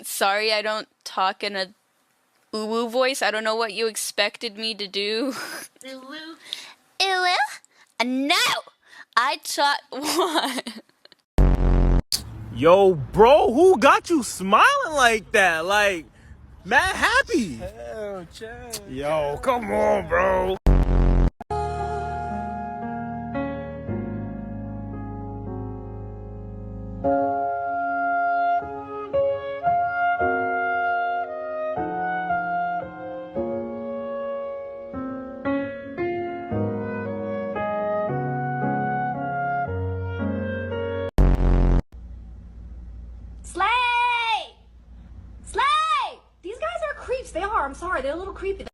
Sorry, I don't talk in a uwu voice. I don't know what you expected me to do. Uwu? Uwu? No! I taught what? Yo, bro, who got you smiling like that? Like, mad happy. Hell, chill. Yo, come on, bro. Slay! Slay! These guys are creeps. They are. I'm sorry. They're a little creepy.